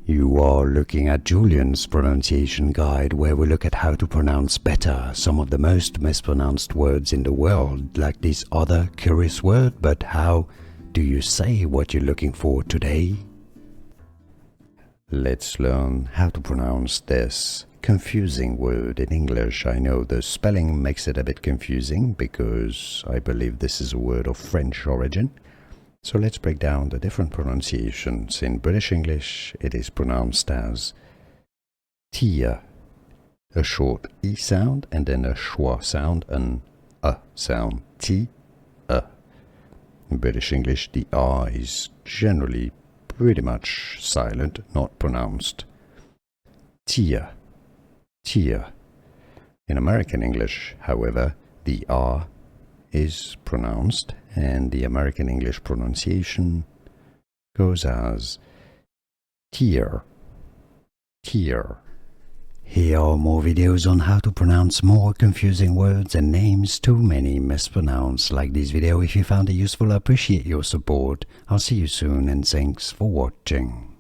You are looking at Julian's pronunciation guide, where we look at how to pronounce better some of the most mispronounced words in the world, like this other curious word. But how do you say what you're looking for today? Let's learn how to pronounce this confusing word in English. I know the spelling makes it a bit confusing because I believe this is a word of French origin. So let's break down the different pronunciations. In British English, it is pronounced as tia, a short E sound, and then a schwa sound, an A sound, T, A. In British English, the R is generally pretty much silent, not pronounced. Tia, tia. In American English, however, the R is pronounced, and the American English pronunciation goes as tear, tear. Here are more videos on how to pronounce more confusing words and names too many mispronounced. Like this video if you found it useful. I appreciate your support. I'll see you soon, and thanks for watching.